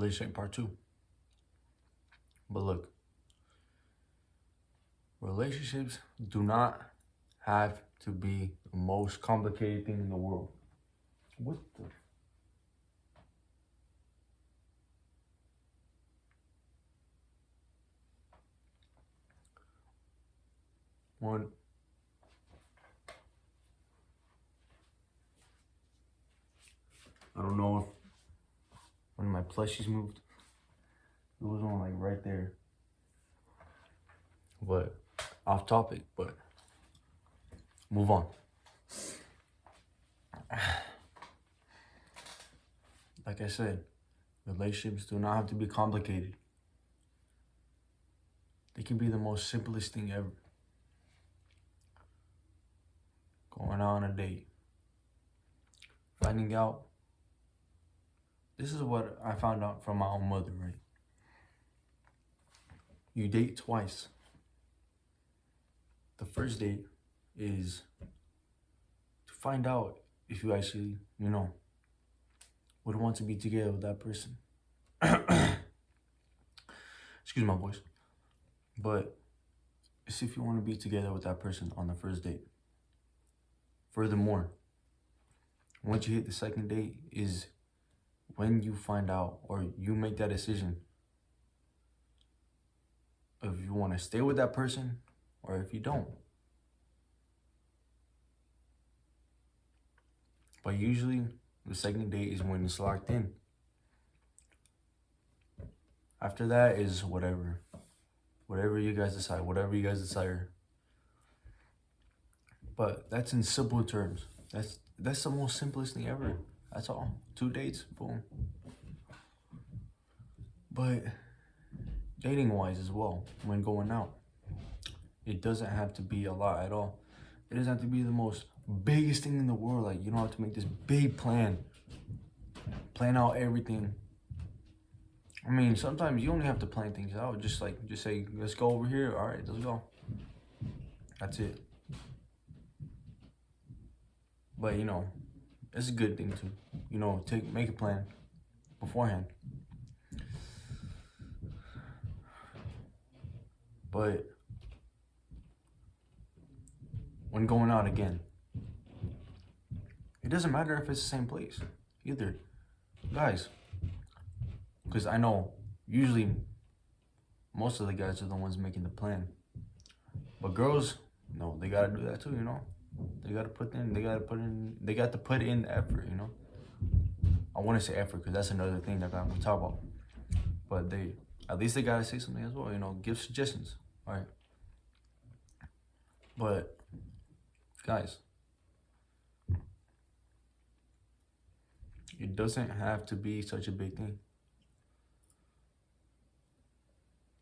relationship part 2. But look, relationships do not have to be the most complicated thing in the world. What the? One. I don't know if one of my plushies moved. It was on like right there. But off topic, but move on. Like I said, relationships do not have to be complicated. They can be the most simplest thing ever. Going on a date. Finding out. This is what I found out from my own mother, right? You date twice. The first date is to find out if you actually, would want to be together with that person. Excuse my voice. But it's if you want to be together with that person on the first date. Furthermore, once you hit the second date is when you find out or you make that decision if you want to stay with that person or if you don't. But usually the second date is when it's locked in. After that is whatever you guys decide, whatever you guys desire. But that's in simple terms. That's the most simplest thing ever. That's all. 2 dates, boom. But dating wise as well, when going out, it doesn't have to be a lot at all. It doesn't have to be the most biggest thing in the world. Like, you don't have to make this big plan out everything. I mean, sometimes you only have to plan things out. Just say, let's go over here. All right, let's go. That's it. But it's a good thing to, make a plan beforehand. But when going out again, it doesn't matter if it's the same place either, guys. Because I know usually most of the guys are the ones making the plan. But girls, no, they gotta do that too, They gotta put in the effort, I want to say effort because that's another thing that we talk about. But at least they gotta say something as well, give suggestions, all right? But guys, it doesn't have to be such a big thing.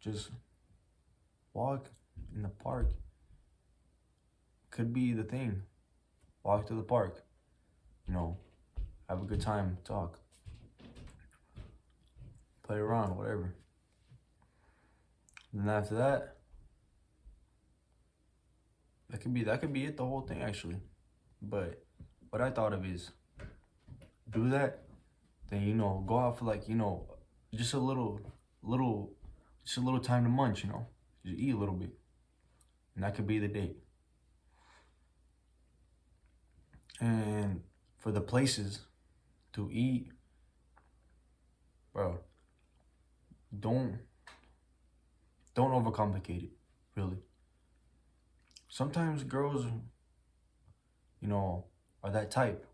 Just walk in the park. Could be the thing. Walk to the park. Have a good time, talk. Play around, whatever. And then after that, that could be it, the whole thing actually. But what I thought of is do that, then go out for just a little time to munch, just eat a little bit. And that could be the date. And for the places to eat, bro, don't overcomplicate it, really. Sometimes girls, are that type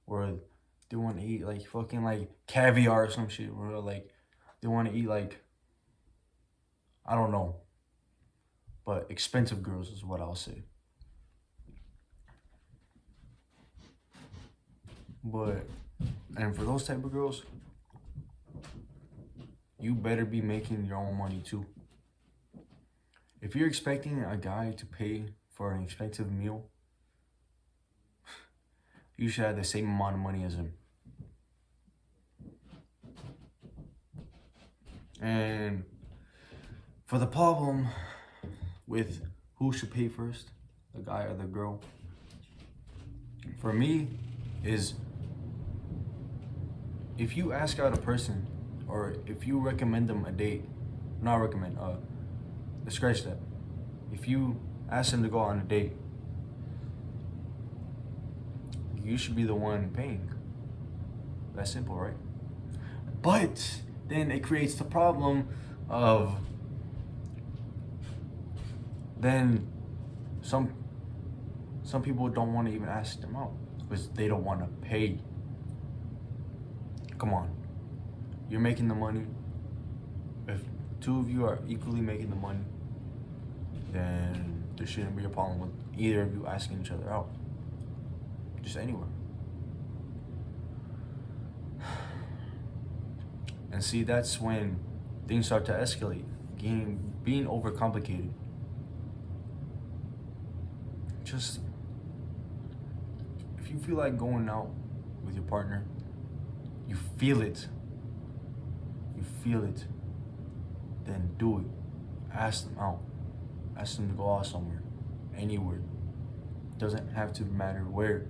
where they want to eat fucking caviar or some shit, or they want to eat I don't know. But expensive girls is what I'll say. And for those type of girls, you better be making your own money too. If you're expecting a guy to pay for an expensive meal, you should have the same amount of money as him. And for the problem with who should pay first, the guy or the girl, for me is if you ask out a person, or if you recommend them a date, not recommend, scratch that. If you ask them to go on a date, you should be the one paying. That's simple, right? But then it creates the problem of then some people don't want to even ask them out because they don't want to pay. Come on, you're making the money. If two of you are equally making the money, then there shouldn't be a problem with either of you asking each other out. Just anywhere. And see, that's when things start to escalate, being overcomplicated. Just, if you feel like going out with your partner, you feel it, then do it. Ask them out. Ask them to go out somewhere, anywhere. Doesn't have to matter where.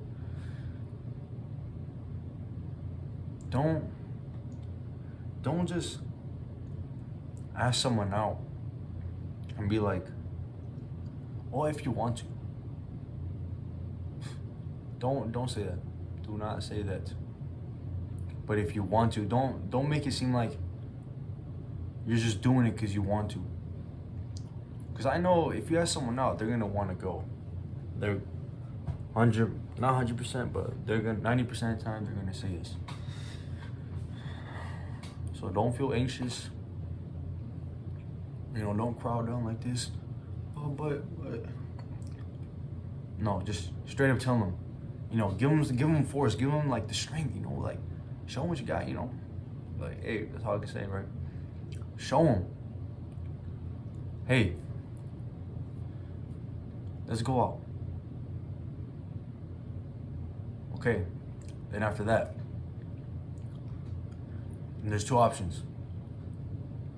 Don't just ask someone out and be like, oh, if you want to. Don't say that. Do not say that. But if you want to, don't make it seem like you're just doing it because you want to. Because I know if you ask someone out, they're gonna want to go. They're not 100%, but they're gonna 90% of the time they're gonna say yes. So don't feel anxious. Don't crowd down like this. Oh, but no, just straight up tell them. Give them force. Give them like the strength. Like show them what you got. Like, hey, that's all I can say, right? Show them. Hey, let's go out. Okay. Then after that, and there's two options.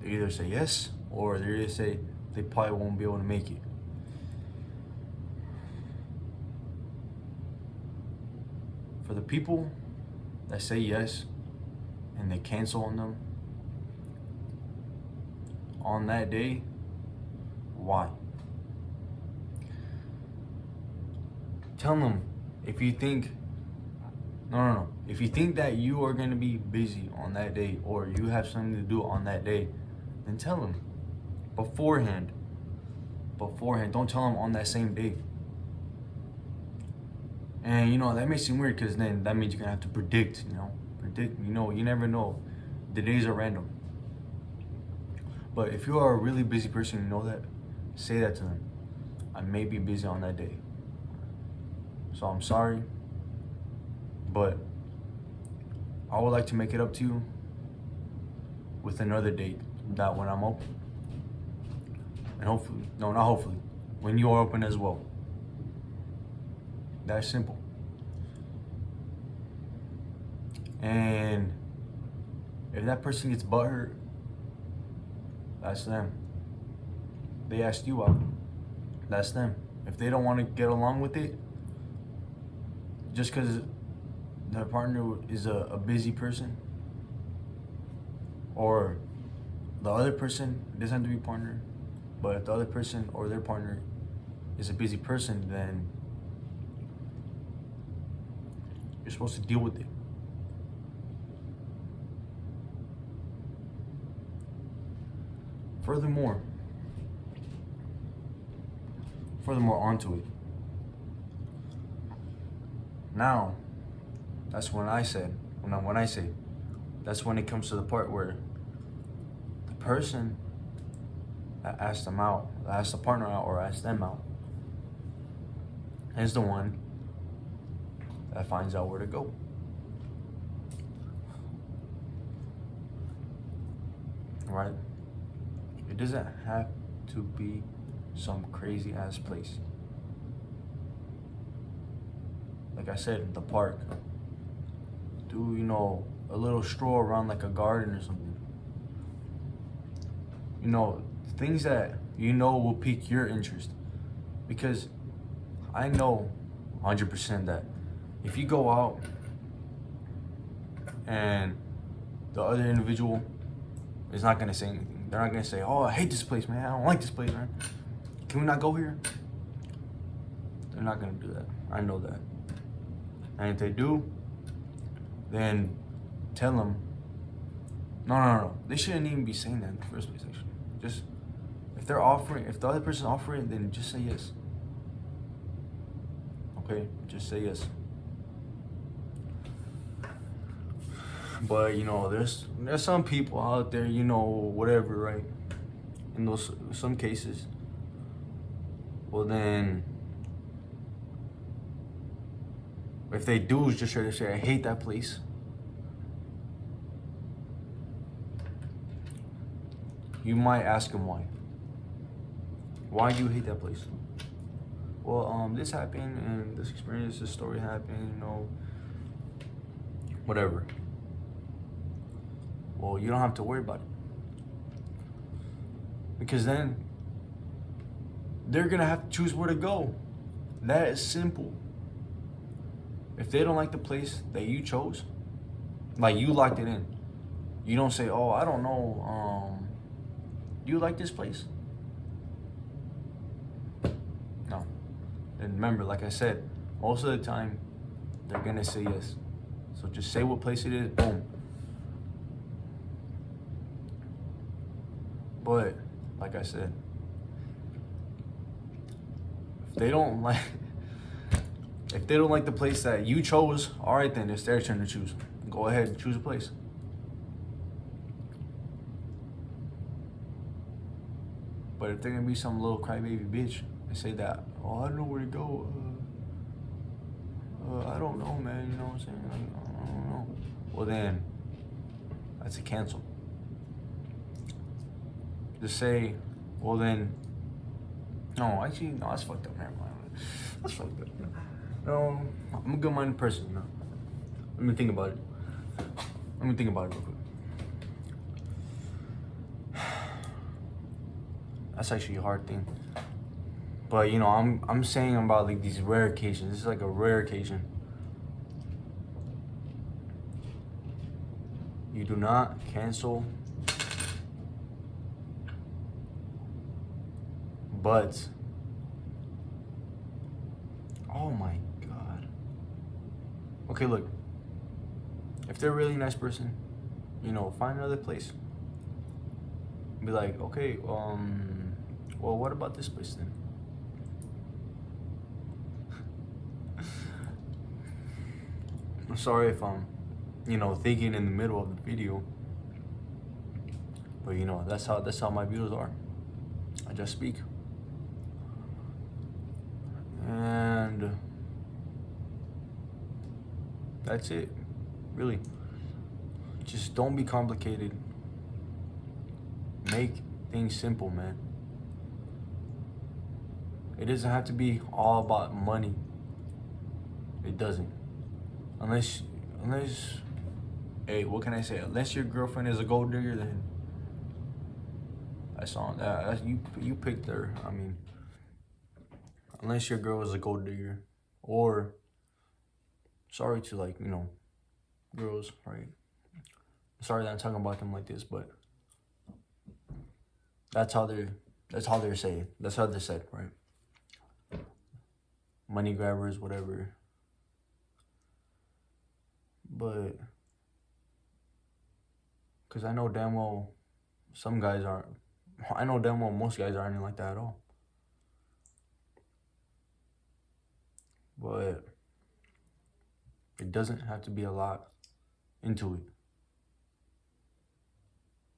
They either say yes, or they either say they probably won't be able to make it. For the people that say yes and they cancel on them on that day, why? Tell them if you think No. If you think that you are going to be busy on that day or you have something to do on that day, then tell them beforehand. Don't tell them on that same day. And that may seem weird because then that means you're going to have to predict. You never know. The days are random. But if you are a really busy person, say that to them. I may be busy on that day. So I'm sorry. But I would like to make it up to you with another date that when I'm open. And when you are open as well. That's simple. And if that person gets butthurt, that's them. They asked you out. That's them. If they don't want to get along with it, just because their partner is a busy person, or the other person doesn't have to be a partner, but if the other person or their partner is a busy person, then you're supposed to deal with it. Furthermore onto it. Now, that's when I say, that's when it comes to the part where the person that asked them out, asked the partner out or asked them out, is the one that finds out where to go. Right? It doesn't have to be some crazy ass place. Like I said, the park. Do, a little stroll around like a garden or something. Things that will pique your interest. Because I know 100% that if you go out and the other individual is not gonna say anything. They're not gonna say, "Oh, I hate this place, man. I don't like this place, man. Can we not go here?" They're not gonna do that. I know that. And if they do, then tell them. No. They shouldn't even be saying that in the first place. Actually, just if they're offering, if the other person's offering, then just say yes. Okay, just say yes. But you know, there's some people out there, you know, whatever, right? In those some cases, well then, if they do just try to say, "I hate that place," you might ask them why. Why do you hate that place? Well, this happened and this experience, this story happened, you know, whatever. Well, you don't have to worry about it. Because then they're gonna have to choose where to go. That is simple. If they don't like the place that you chose, like you locked it in, you don't say, "Oh, I don't know, do you like this place?" No. And remember, like I said, most of the time, they're gonna say yes. So just say what place it is, boom. But, like I said, if they don't like the place that you chose, all right then, it's their turn to choose. Go ahead and choose a place. But if they're gonna be some little crybaby bitch and say that, "Oh, I don't know where to go. I don't know, man. You know what I'm saying? I don't know." Well then, that's a cancel. Just say, "Well then." No, actually, no, that's fucked up. Never mind. That's fucked up. No, I'm a good-minded person. You know? Let me think about it. Real quick. That's actually a hard thing. But you know, I'm saying about like these rare occasions. This is like a rare occasion. You do not cancel, but oh my god. Okay, look. If they're a really nice person, you know, find another place. Be like, "Okay, well, what about this place then?" I'm sorry if I'm, you know, thinking in the middle of the video, but you know, that's how my videos are. I just speak, and that's it. Really, just don't be complicated. Make things simple, man. It doesn't have to be all about money. It doesn't. Unless, hey, what can I say? Unless your girlfriend is a gold digger, then that's on that. You picked her. I mean, unless your girl is a gold digger, or sorry to like, you know, girls, right? Sorry that I'm talking about them like this, but that's how they're saying. That's how they're said, right? Money grabbers, whatever. But because I know damn well some guys aren't. I know damn well most guys aren't like that at all. But it doesn't have to be a lot into it.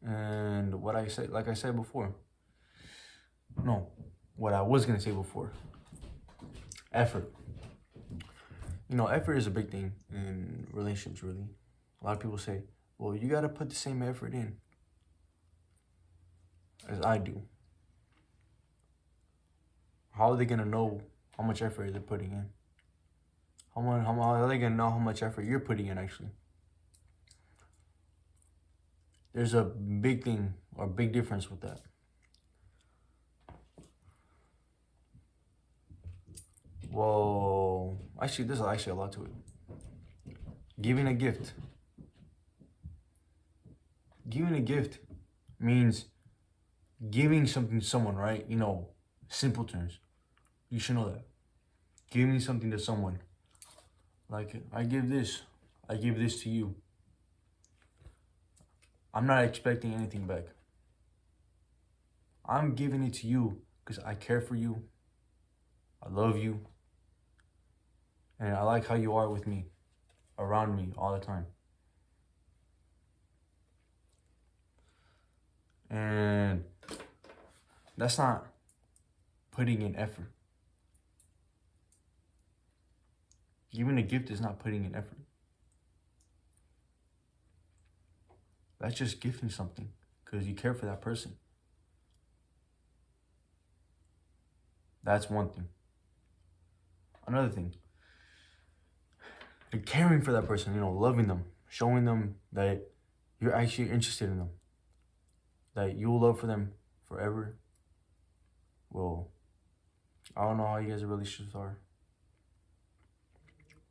And what I said, like I said before, no, what I was gonna say before, effort. You know, effort is a big thing in relationships, really. A lot of people say, "Well, you gotta put the same effort in as I do." How are they gonna know how much effort they're putting in? How are they gonna know how much effort you're putting in, actually? There's a big thing or big difference with that. Well, actually, there's actually a lot to it. Giving a gift. giving a gift means giving something to someone, right? You know, simple terms. You should know that. Giving something to someone. Like, I give this to you. I'm not expecting anything back. I'm giving it to you because I care for you. I love you. And I like how you are with me, around me all the time. And that's not putting in effort. Giving a gift is not putting in effort. That's just gifting something because you care for that person. That's one thing. Another thing, you're caring for that person, you know, loving them, showing them that you're actually interested in them, that you'll love for them forever. Well, I don't know how you guys' relationships are,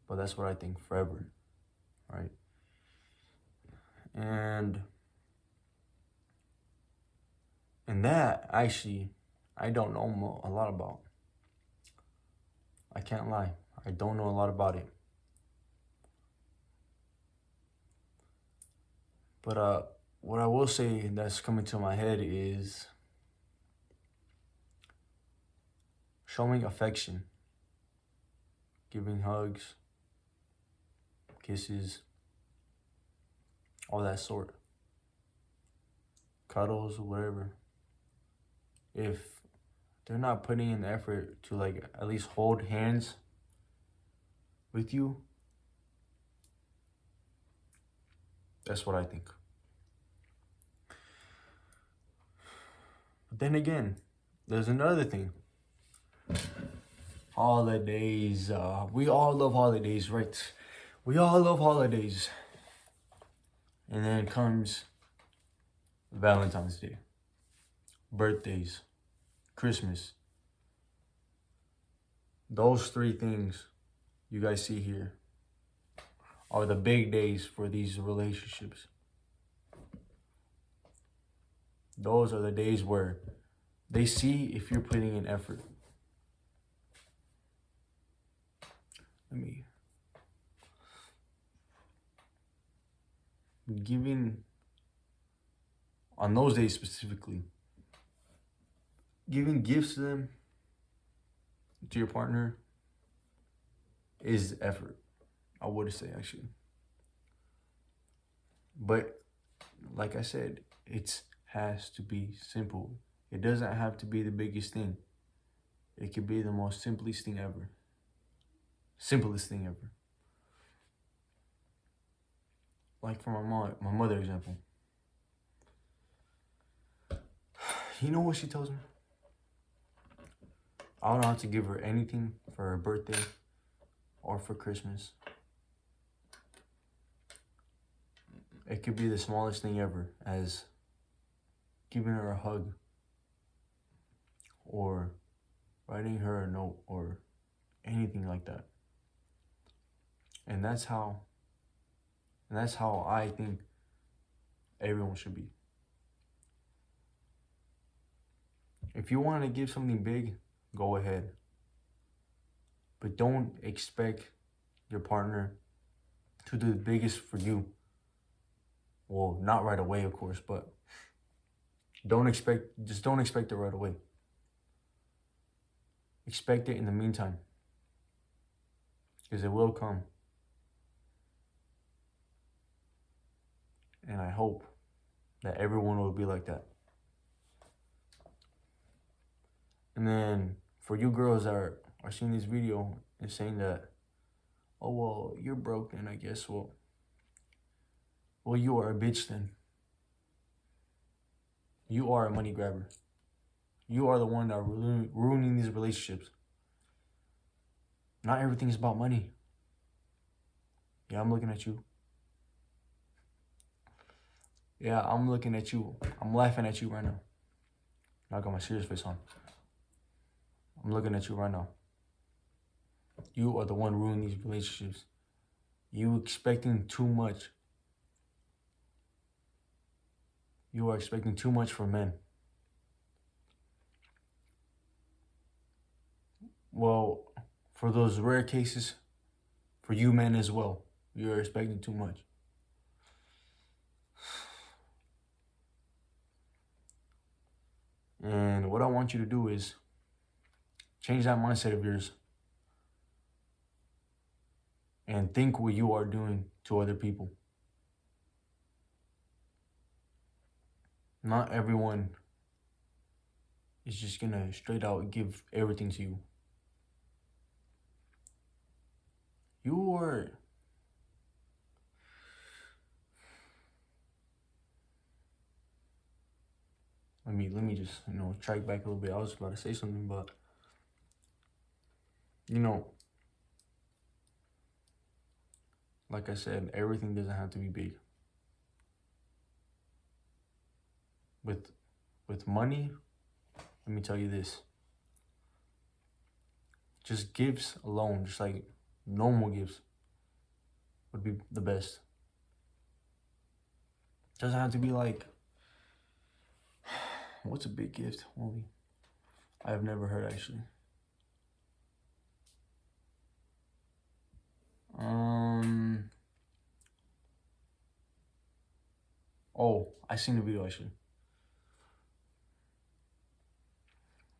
but that's what I think, forever, right? And that, actually, I don't know a lot about. I can't lie. I don't know a lot about it. But what I will say that's coming to my head is showing affection, giving hugs, kisses, all that sort, cuddles, whatever. If they're not putting in the effort to like at least hold hands with you, that's what I think. But then again, there's another thing. Holidays. We all love holidays, right? We all love holidays. And then comes Valentine's Day, birthdays, Christmas. Those three things you guys see here are the big days for these relationships. Those are the days where they see if you're putting in effort. Giving, on those days specifically, giving gifts to them, to your partner, is effort, I would say, actually. But like I said, it has to be simple. It doesn't have to be the biggest thing. It could be the most simplest thing ever. Simplest thing ever. Like for my mother example. You know what she tells me? I don't have to give her anything for her birthday or for Christmas. It could be the smallest thing ever, as giving her a hug or writing her a note or anything like that. And that's how I think everyone should be. If you want to give something big, go ahead. But don't expect your partner to do the biggest for you. Well, not right away, of course, but don't expect it right away. Expect it in the meantime, because it will come. And I hope that everyone will be like that. And then for you girls that are seeing this video and saying that, oh, well, you're broke then, I guess. Well, you are a bitch then. You are a money grabber. You are the one that are ruining these relationships. Not everything is about money. Yeah, I'm looking at you. Yeah, I'm looking at you. I'm laughing at you right now. I got my serious face on. I'm looking at you right now. You are the one ruining these relationships. You expecting too much. you are expecting too much from men. Well, for those rare cases, for you men as well, you're expecting too much. And what I want you to do is change that mindset of yours and think what you are doing to other people. Not everyone is just gonna straight out give everything to you. You are let me just, track back a little bit. I was about to say something, but like I said, everything doesn't have to be big. With money, let me tell you this. Just gifts alone, just like normal gifts, would be the best. Doesn't have to be like, what's a big gift? I have never heard actually. Oh, I seen the video actually.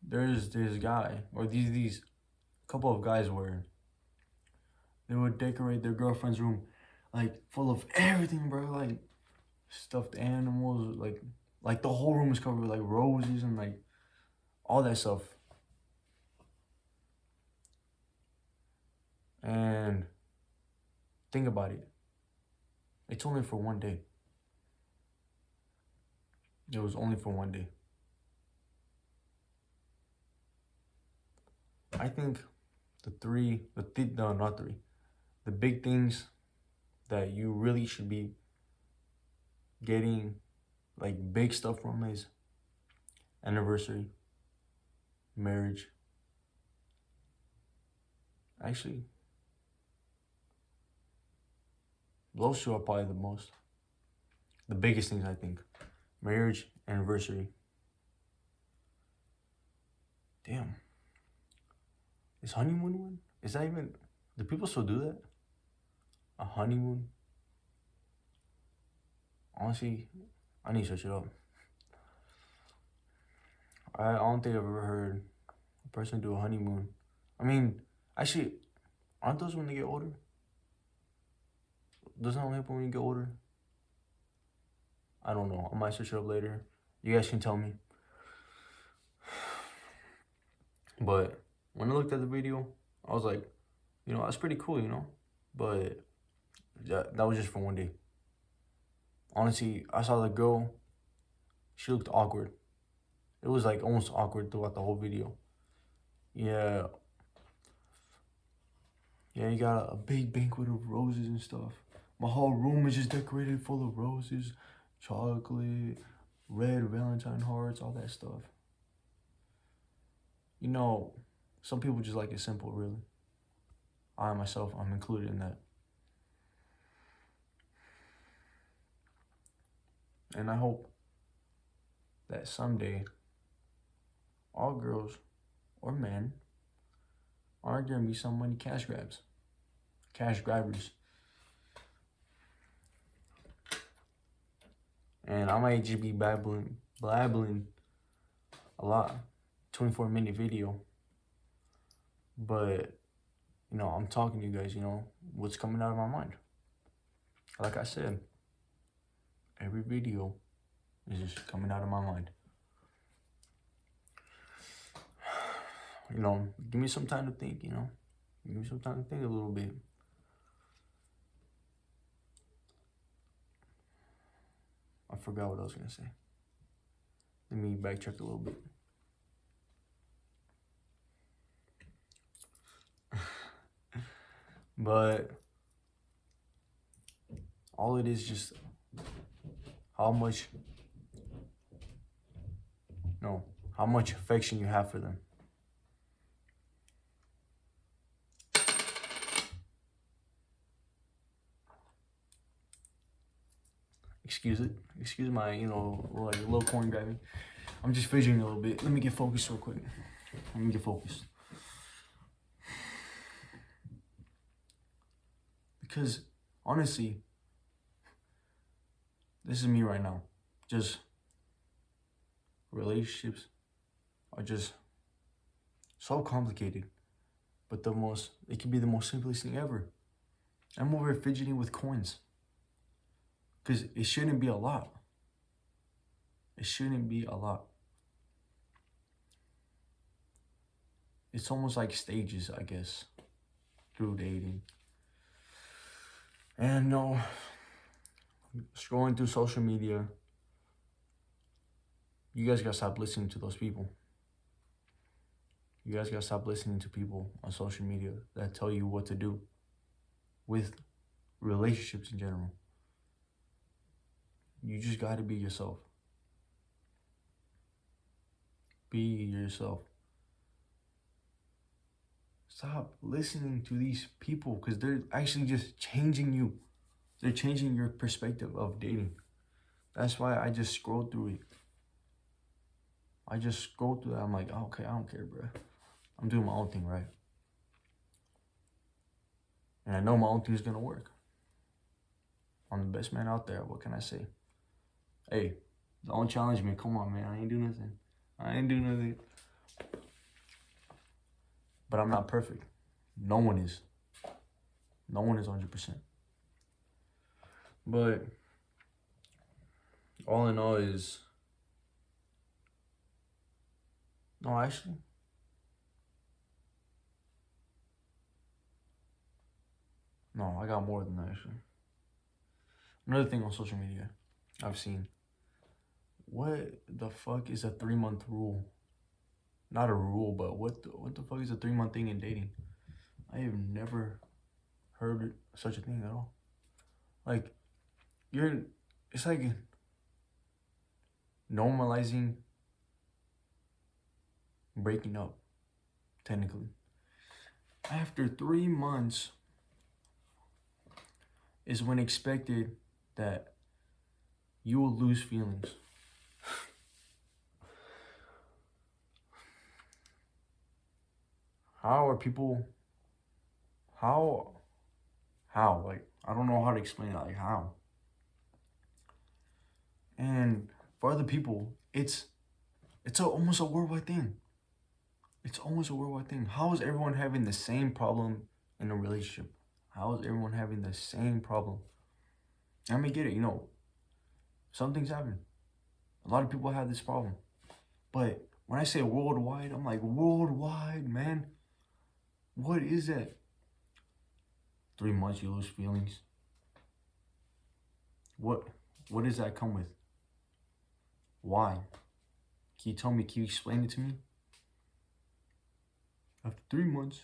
There's this guy, or these couple of guys where they would decorate their girlfriend's room like full of everything, bro. Like stuffed animals, like the whole room is covered with like roses and like all that stuff. And think about it. It's only for one day. It was only for one day. I think the big things that you really should be getting like big stuff from is anniversary, marriage. Actually, those two are probably the biggest things, I think. Marriage, anniversary. Damn. Is honeymoon one? Is that even, do people still do that? A honeymoon? Honestly, I need to search it up. I don't think I've ever heard a person do a honeymoon. I mean, actually, aren't those when they get older? Doesn't that only happen when you get older? I don't know. I might search it up later. You guys can tell me. But when I looked at the video, I was like, that's pretty cool, But that was just for one day. Honestly, I saw the girl. She looked awkward. It was like almost awkward throughout the whole video. Yeah. Yeah, you got a big banquet of roses and stuff. My whole room is just decorated full of roses, chocolate, red Valentine hearts, all that stuff. Some people just like it simple, really. I myself, I'm included in that. And I hope that someday all girls or men aren't gonna be so many cash grabbers. And I might just be blabbling a lot, 24-minute video. But, I'm talking to you guys, what's coming out of my mind. Like I said, every video is just coming out of my mind. Give me some time to think, Give me some time to think a little bit. I forgot what I was going to say. Let me backtrack a little bit. But all it is just how much affection you have for them. Excuse it. Excuse my, like a little corn grabbing. I'm just fidgeting a little bit. Let me get focused real quick. Let me get focused. Because honestly, this is me right now. Just relationships are just so complicated. But it can be the most simplest thing ever. I'm over here fidgeting with coins. Because it shouldn't be a lot. It shouldn't be a lot. It's almost like stages, I guess, through dating. And no, scrolling through social media, you guys gotta stop listening to those people. You guys gotta stop listening to people on social media that tell you what to do with relationships in general. You just gotta be yourself. Be yourself. Stop listening to these people because they're actually just changing you. They're changing your perspective of dating. That's why I just scroll through it. I just scroll through that. I'm like, oh, okay, I don't care, bro. I'm doing my own thing, right? And I know my own thing is going to work. I'm the best man out there. What can I say? Hey, don't challenge me. Come on, man. I ain't do nothing. But I'm not perfect. No one is. No one is 100%. But all in all is... No, actually... No, I got more than that, actually. Another thing on social media I've seen. What the fuck is a 3-month rule? Not a rule, but what the fuck is a 3-month thing in dating? I have never heard such a thing at all. Like, it's like normalizing breaking up, technically. After 3 months is when expected that you will lose feelings. How? Like, I don't know how to explain it. Like, how? And for other people, it's almost a worldwide thing. It's almost a worldwide thing. How is everyone having the same problem in a relationship? How is everyone having the same problem? I may get it, some things happen. A lot of people have this problem. But when I say worldwide, I'm like, worldwide, man. What is that? 3 months you lose feelings. What does that come with? Why? Can you explain it to me? After 3 months,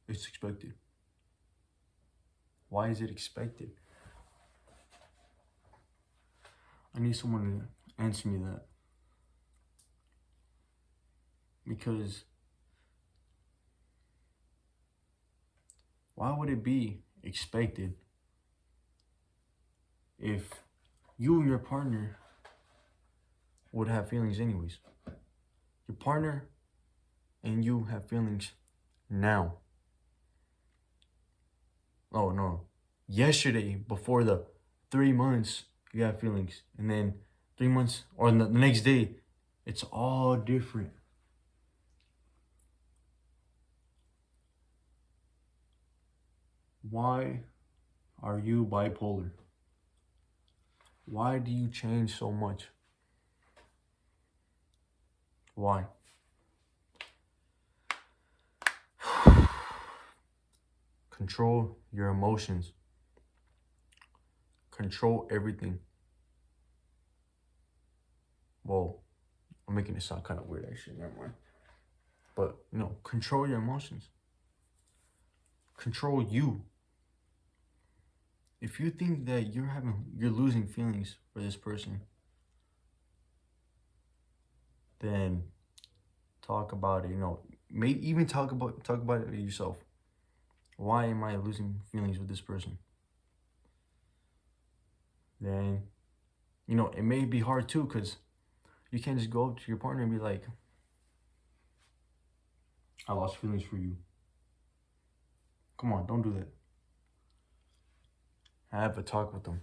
it's expected. Why is it expected? I need someone to answer me that. Because why would it be expected if you and your partner would have feelings anyways? Your partner and you have feelings now. Oh no. Yesterday, before the 3 months, you have feelings. And then 3 months, or the next day, it's all different. Why are you bipolar? Why do you change so much? Why? Control your emotions. Control everything. Whoa, I'm making it sound kind of weird, actually. Never mind. But, control your emotions. Control you. If you think that you're losing feelings for this person, then talk about it. Maybe even talk about it yourself. Why am I losing feelings with this person? Then You know, it may be hard too, because you can't just go up to your partner and be like, I lost feelings for you. Come on, don't do that. Have a talk with them.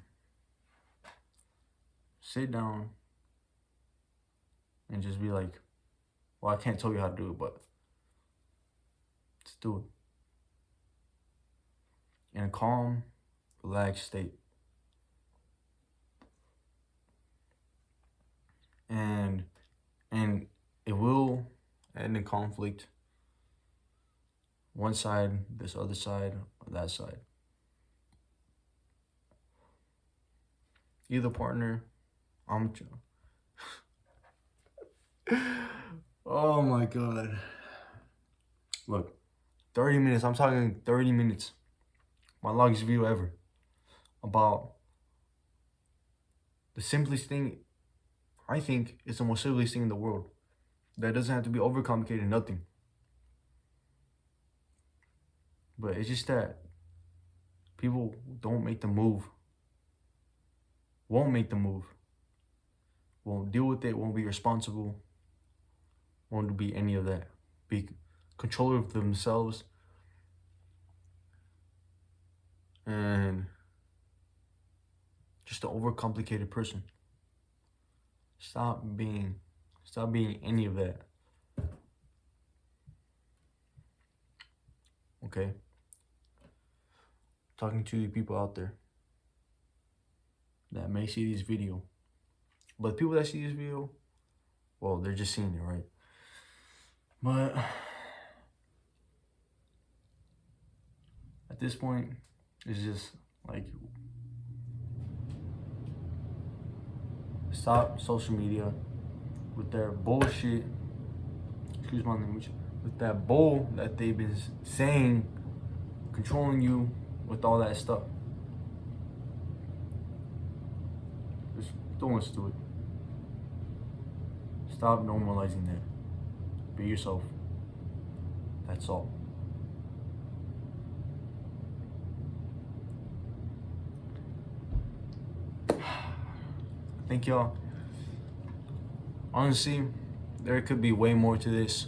Sit down and just be like, well, I can't tell you how to do it, but let's do it. In a calm, relaxed state. And it will end in conflict. One side, this other side, or that side. Either partner, oh my God. Look, 30 minutes, I'm talking 30 minutes. My longest video ever. About the simplest thing, I think, is the most simplest thing in the world. That doesn't have to be overcomplicated, nothing. But it's just that people don't make the move. Won't make the move. Won't deal with it, won't be responsible. Won't be any of that. Be controller of themselves. And just an overcomplicated person. Stop being any of that. Okay? Talking to the people out there that may see this video. But the people that see this video, well, they're just seeing it, right? But at this point, it's just like, stop social media with their bullshit, excuse my language, with that bull that they've been saying, controlling you with all that stuff. Just don't listen to it. Stop normalizing that. Be yourself. That's all. Thank y'all. Honestly, there could be way more to this,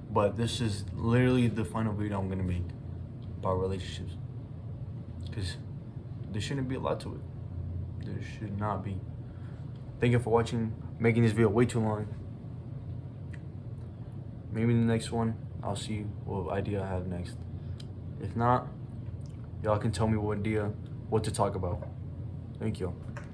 but this is literally the final video I'm gonna make about relationships, because there shouldn't be a lot to it. There should not be. Thank you for watching. Making this video way too long. Maybe in the next one, I'll see what idea I have next. If not, y'all can tell me what to talk about. Thank you.